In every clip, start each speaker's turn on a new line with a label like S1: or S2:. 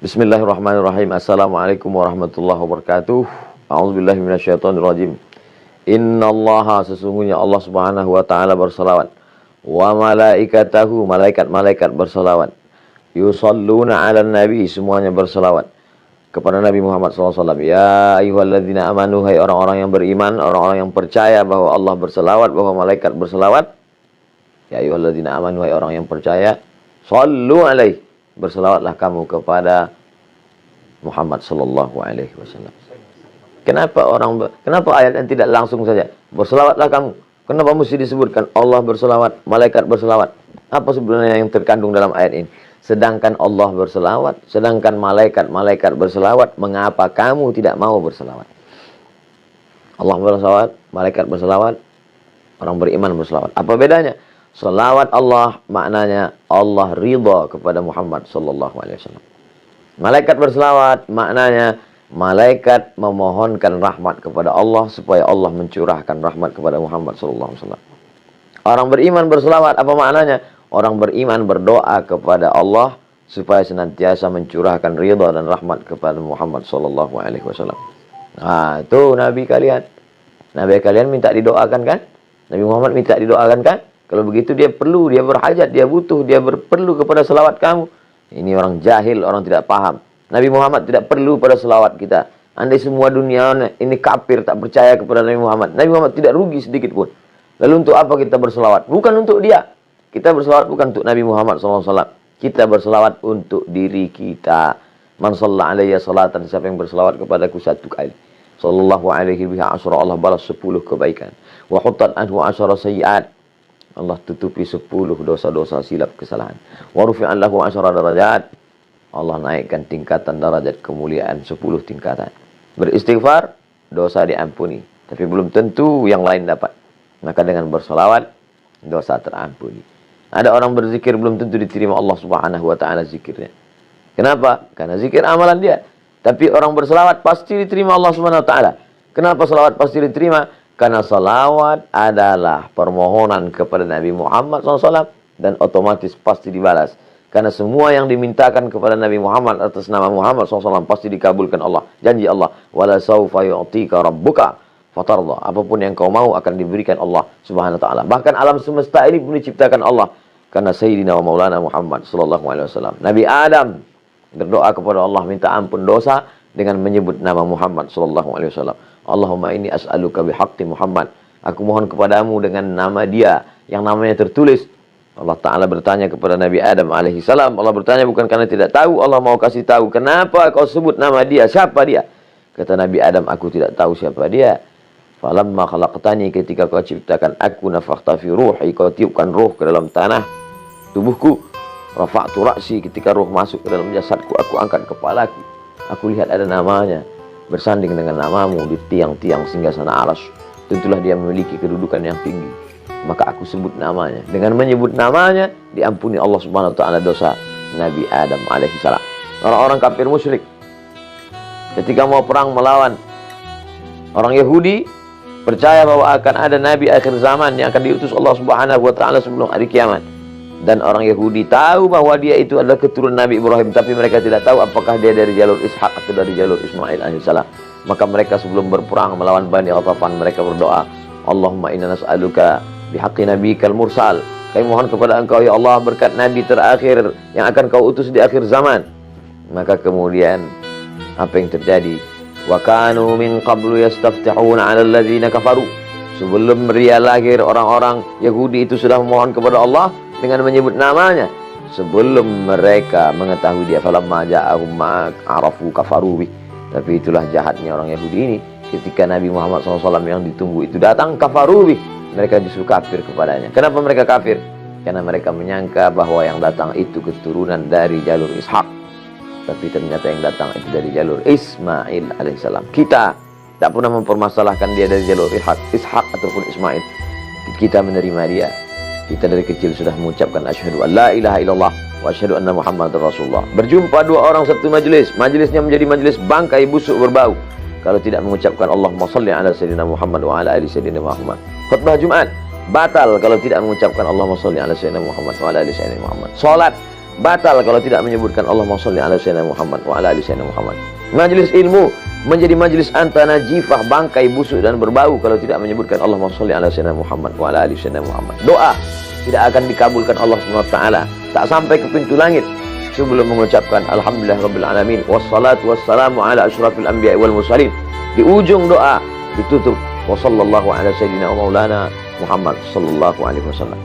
S1: Bismillahirrahmanirrahim. Assalamualaikum warahmatullahi wabarakatuh. A'udzubillahi minasyaitonirrajim. Innallaha, sesungguhnya Allah Subhanahu wa taala berselawat. Wa malaikatahu, malaikat-malaikat berselawat. Yusalluna 'alan nabi, semuanya berselawat kepada Nabi Muhammad SAW. Ya ayyuhalladzina amanu, hai orang-orang yang beriman, orang-orang yang percaya bahwa Allah berselawat, bahwa malaikat berselawat. Ya ayyuhalladzina amanu, hai orang yang percaya, sallu alaihi, berselawatlah kamu kepada Muhammad sallallahu alaihi wasallam. Kenapa ayat yang tidak langsung saja berselawatlah kamu? Kenapa mesti disebutkan Allah berselawat, malaikat berselawat? Apa sebenarnya yang terkandung dalam ayat ini? Sedangkan Allah berselawat, sedangkan malaikat berselawat, mengapa kamu tidak mau berselawat? Allah berselawat, malaikat berselawat, orang beriman berselawat. Apa bedanya? Selawat Allah maknanya Allah ridha kepada Muhammad sallallahu alaihi wasallam. Malaikat berselawat maknanya malaikat memohonkan rahmat kepada Allah supaya Allah mencurahkan rahmat kepada Muhammad sallallahu alaihi wasallam. Orang beriman berselawat, apa maknanya? Orang beriman berdoa kepada Allah supaya senantiasa mencurahkan ridha dan rahmat kepada Muhammad sallallahu alaihi wasallam. Nah, itu nabi kalian. Nabi kalian minta didoakan kan? Nabi Muhammad minta didoakan kan? Kalau begitu dia perlu, dia berhajat, dia butuh, dia perlu kepada selawat kamu. Ini orang jahil, orang tidak paham. Nabi Muhammad tidak perlu pada selawat kita. Andai semua dunia ini kafir, tak percaya kepada Nabi Muhammad, Nabi Muhammad tidak rugi sedikit pun. Lalu untuk apa kita berselawat? Bukan untuk dia. Kita berselawat bukan untuk Nabi Muhammad SAW. Kita berselawat untuk diri kita. Man shalla alayya salatan, siapa yang berselawat kepadaku satu kali, sallallahu alaihi biha asyara, Allah balas 10 kebaikan. Wa huttat anhu asyara sayyi'at, Allah tutupi 10 dosa-dosa silap kesalahan. Wa rufi'an lahu 10 darajat, Allah naikkan tingkatan derajat kemuliaan 10 tingkatan. Beristighfar, dosa diampuni, tapi belum tentu yang lain dapat. Maka dengan bersolawat, dosa terampuni. Ada orang berzikir belum tentu diterima Allah Subhanahu wa taala zikirnya. Kenapa? Karena zikir amalan dia. Tapi orang berselawat pasti diterima Allah Subhanahu wa taala. Kenapa selawat pasti diterima? Karena salawat adalah permohonan kepada Nabi Muhammad SAW dan otomatis pasti dibalas. Karena semua yang dimintakan kepada Nabi Muhammad atas nama Muhammad SAW pasti dikabulkan Allah. Janji Allah, wala saufa yu'tika rabbuka fatarda. Apapun yang kau mau akan diberikan Allah Subhanahu wa taala. Bahkan alam semesta ini pun diciptakan Allah karena Sayyidina wa Maulana Muhammad sallallahu alaihi wasallam. Nabi Adam berdoa kepada Allah minta ampun dosa dengan menyebut nama Muhammad sallallahu alaihi wasallam. Allahumma inni as'aluka bihaqqi Muhammad. Aku mohon kepadamu dengan nama dia yang namanya tertulis. Allah Ta'ala bertanya kepada Nabi Adam alaihi salam. Allah bertanya bukan karena tidak tahu. Allah mau kasih tahu. Kenapa kau sebut nama dia? Siapa dia? Kata Nabi Adam, aku tidak tahu siapa dia. Falamma khalaqtani, ketika kau ciptakan aku, nafakhta fi ruhi, kau tiupkan ruh ke dalam tanah tubuhku. Rafa'tu ra'si, ketika ruh masuk ke dalam jasadku, aku angkat kepalaku. Aku lihat ada namanya bersanding dengan namamu di tiang-tiang singgasana arsy. Tentulah dia memiliki kedudukan yang tinggi. Maka aku sebut namanya. Dengan menyebut namanya diampuni Allah Subhanahu wa taala dosa Nabi Adam alaihi salam. Orang-orang kafir musyrik ketika mau perang melawan orang Yahudi, percaya bahwa akan ada nabi akhir zaman yang akan diutus Allah Subhanahu wa taala sebelum hari kiamat. Dan orang Yahudi tahu bahwa dia itu adalah keturunan Nabi Ibrahim, tapi mereka tidak tahu apakah dia dari jalur Ishak atau dari jalur Ismail alaihissalam. Maka mereka sebelum berperang melawan Bani Ghatafan, mereka berdoa, Allahumma inna nas'aluka bihaqqi nabiyikal mursal. Kami mohon kepada engkau ya Allah berkat nabi terakhir yang akan kau utus di akhir zaman. Maka kemudian apa yang terjadi? Wa kanu min qablu yastaftihuna 'ala alladhina kafaru. Sebelum dia lahir, orang-orang Yahudi itu sudah memohon kepada Allah dengan menyebut namanya sebelum mereka mengetahui dia. Falamma ja'ahum ma arafu kafaru bih. Tapi itulah jahatnya orang Yahudi ini. Ketika Nabi Muhammad SAW yang ditunggu itu datang, kafaru bih, mereka justru kafir kepadanya. Kenapa mereka kafir? Karena mereka menyangka bahwa yang datang itu keturunan dari jalur Ishak, tapi ternyata yang datang itu dari jalur Ismail alaihissalam. Kita tak pernah mempermasalahkan dia dari jalur Ishak ataupun Ismail. Kita menerima dia. Kita dari kecil sudah mengucapkan asyhadu an la ilaha illallah wa asyhadu anna Muhammadar Rasulullah. Berjumpa dua orang satu majelis, majelisnya menjadi majelis bangkai busuk berbau kalau tidak mengucapkan Allahumma shalli ala sayyidina Muhammad wa ala ali sayyidina Muhammad. Khutbah Jumat batal kalau tidak mengucapkan Allahumma shalli ala sayyidina Muhammad wa ala ali sayyidina Muhammad. Salat batal kalau tidak menyebutkan Allahumma sholli ala sayyidina Muhammad wa ala ali sayyidina Muhammad. Majelis ilmu menjadi majelis antara jifah, bangkai busuk dan berbau kalau tidak menyebutkan Allahumma sholli ala sayyidina Muhammad wa ala ali sayyidina Muhammad. Doa tidak akan dikabulkan Allah Subhanahu wa taala, tak sampai ke pintu langit sebelum mengucapkan alhamdulillahirabbil alamin wassalatu wassalamu ala asyrafil anbiya'i wal mursalin. Di ujung doa ditutup wa sallallahu ala sayyidina wa maulana Muhammad sallallahu alaihi wasallam.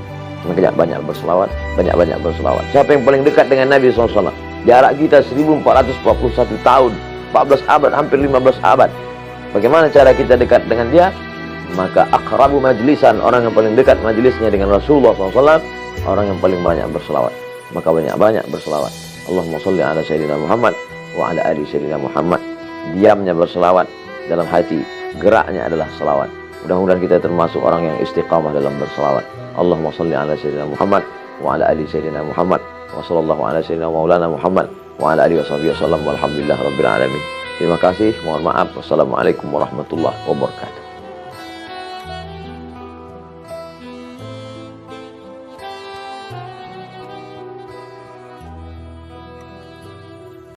S1: Banyak berselawat, banyak berselawat. Siapa yang paling dekat dengan Nabi SAW? Jarak kita 1441 tahun, 14 abad, hampir 15 abad. Bagaimana cara kita dekat dengan dia? Maka akrabu majlisan, orang yang paling dekat majelisnya dengan Rasulullah SAW, orang yang paling banyak berselawat. Maka banyak berselawat. Allahumma sholli ala sayyidina Muhammad wa ala ali sayyidina Muhammad. Diamnya berselawat, dalam hati geraknya adalah selawat. Mudah-mudahan kita termasuk orang yang istiqamah dalam berselawat. Allahumma sholli ala sayyidina Muhammad wa ala ali sayyidina Muhammad wa sallallahu ala sayyidina maulana Muhammad wa ala alihi wasallam walhamdulillah rabbil alamin. Terima kasih, mohon maaf. Wassalamualaikum warahmatullahi wabarakatuh.